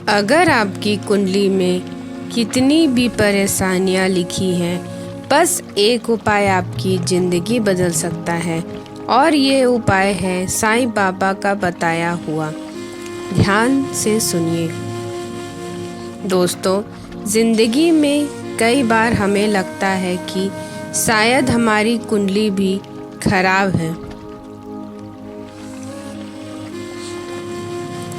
अगर आपकी कुंडली में कितनी भी परेशानियां लिखी हैं, बस एक उपाय आपकी ज़िंदगी बदल सकता है और ये उपाय है साईं बाबा का बताया हुआ। ध्यान से सुनिए। दोस्तों, ज़िंदगी में कई बार हमें लगता है कि शायद हमारी कुंडली भी खराब है।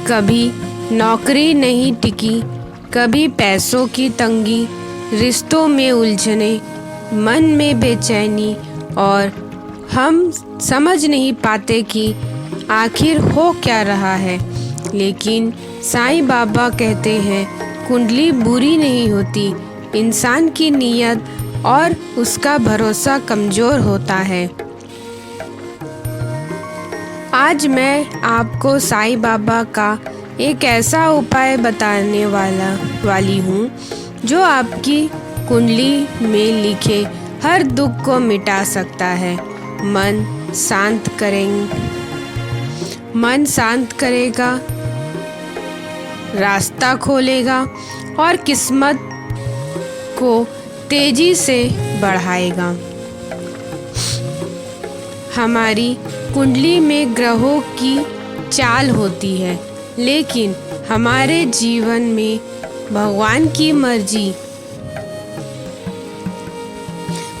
कभी नौकरी नहीं टिकी, कभी पैसों की तंगी, रिश्तों में उलझने, मन में बेचैनी और हम समझ नहीं पाते कि आखिर हो क्या रहा है। लेकिन साईं बाबा कहते हैं कुंडली बुरी नहीं होती, इंसान की नीयत और उसका भरोसा कमज़ोर होता है। आज मैं आपको साईं बाबा का एक ऐसा उपाय बताने वाली हूँ जो आपकी कुंडली में लिखे हर दुख को मिटा सकता है। मन शांत करेगा, रास्ता खोलेगा और किस्मत को तेजी से बढ़ाएगा। हमारी कुंडली में ग्रहों की चाल होती है, लेकिन हमारे जीवन में भगवान की मर्जी।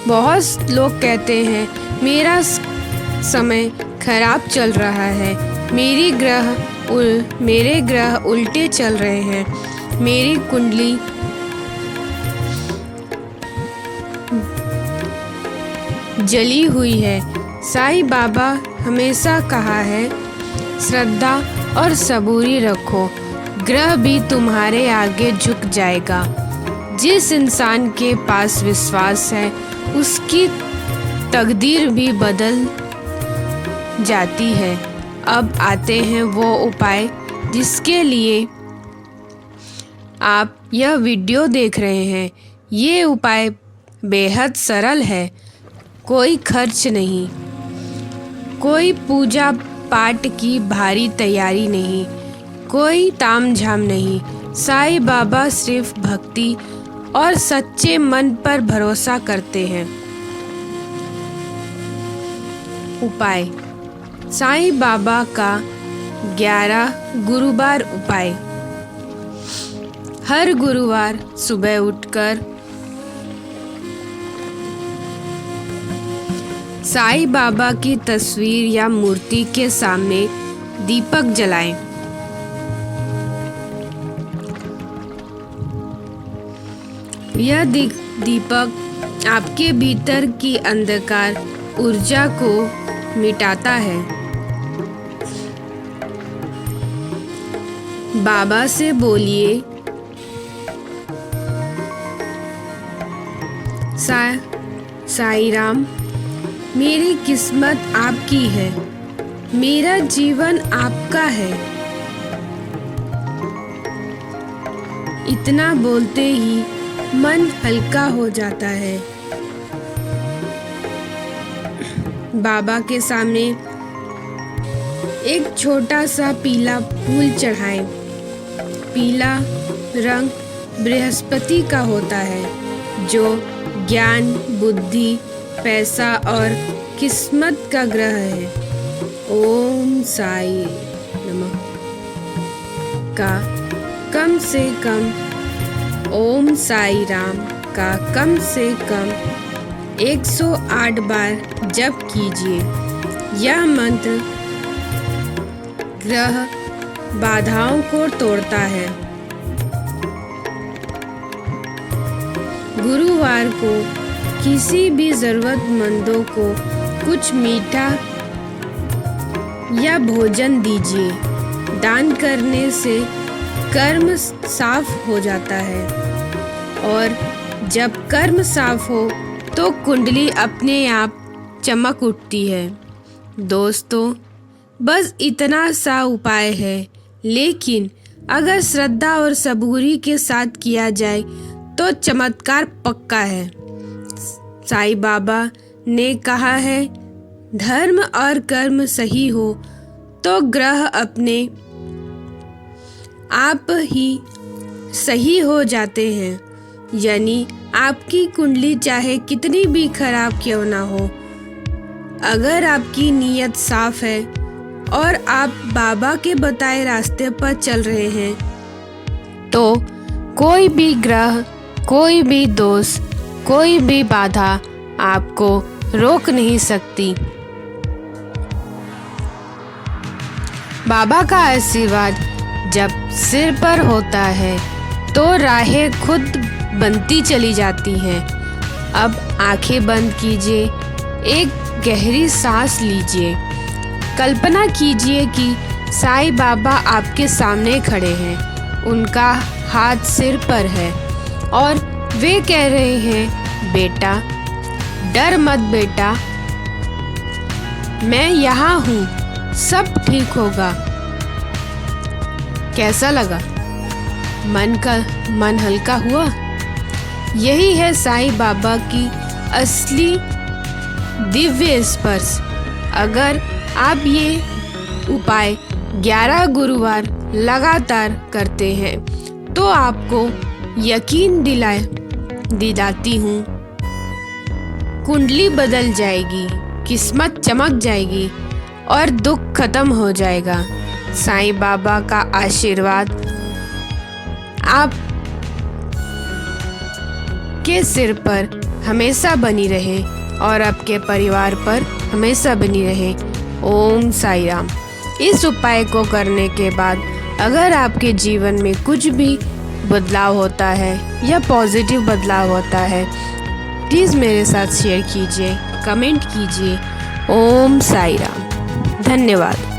बहुत लोग कहते हैं मेरा समय खराब चल रहा है, मेरे ग्रह उल्टे चल रहे हैं, मेरी कुंडली जली हुई है। साईं बाबा हमेशा कहा है, श्रद्धा और सबूरी रखो, ग्रह भी तुम्हारे आगे झुक जाएगा। जिस इंसान के पास विश्वास है उसकी तकदीर भी बदल जाती है। अब आते हैं वो उपाय जिसके लिए आप यह वीडियो देख रहे हैं। ये उपाय बेहद सरल है, कोई खर्च नहीं, कोई पूजा पाठ की भारी तैयारी नहीं, कोई तामझाम नहीं। साईं बाबा सिर्फ भक्ति और सच्चे मन पर भरोसा करते हैं। उपाय: साईं बाबा का 11 गुरुवार उपाय। हर गुरुवार सुबह उठकर साईं बाबा की तस्वीर या मूर्ति के सामने दीपक जलाएं। यह दीपक आपके भीतर की अंधकार ऊर्जा को मिटाता है। बाबा से बोलिए, साईं राम, मेरी किस्मत आपकी है, मेरा जीवन आपका है। इतना बोलते ही मन हल्का हो जाता है। बाबा के सामने एक छोटा सा पीला फूल चढ़ाएं। पीला रंग बृहस्पति का होता है, जो ज्ञान, बुद्धि, पैसा और किस्मत का ग्रह है। ओम साई नमः का कम से कम ओम साई राम का कम से कम 108 बार जप कीजिए। यह मंत्र ग्रह बाधाओं को तोड़ता है। गुरुवार को किसी भी जरूरतमंदों को कुछ मीठा या भोजन दीजिए। दान करने से कर्म साफ हो जाता है और जब कर्म साफ हो तो कुंडली अपने आप चमक उठती है। दोस्तों, बस इतना सा उपाय है, लेकिन अगर श्रद्धा और सबूरी के साथ किया जाए तो चमत्कार पक्का है। साईं बाबा ने कहा है, धर्म और कर्म सही हो तो ग्रह अपने आप ही सही हो जाते हैं। यानी आपकी कुंडली चाहे कितनी भी खराब क्यों ना हो, अगर आपकी नीयत साफ है और आप बाबा के बताए रास्ते पर चल रहे हैं, तो कोई भी ग्रह, कोई भी दोष, कोई भी बाधा आपको रोक नहीं सकती। बाबा का आशीर्वाद जब सिर पर होता है तो राहें खुद बनती चली जाती हैं। अब आंखें बंद कीजिए, एक गहरी सांस लीजिए। कल्पना कीजिए कि साईं बाबा आपके सामने खड़े हैं, उनका हाथ सिर पर है और वे कह रहे हैं, बेटा डर मत बेटा, मैं यहाँ हूँ, सब ठीक होगा। कैसा लगा? मन हल्का हुआ? यही है साईं बाबा की असली दिव्य स्पर्श। अगर आप ये उपाय 11 गुरुवार लगातार करते हैं तो आपको यकीन दिलाती हूँ, कुंडली बदल जाएगी, किस्मत चमक जाएगी और दुख खत्म हो जाएगा। साईं बाबा का आशीर्वाद आप के सिर पर हमेशा बनी रहे और आपके परिवार पर हमेशा बनी रहे। ओम साईं राम। इस उपाय को करने के बाद अगर आपके जीवन में कुछ भी बदलाव होता है या पॉजिटिव बदलाव होता है, प्लीज़ मेरे साथ शेयर कीजिए, कमेंट कीजिए। ओम साईं राम। धन्यवाद।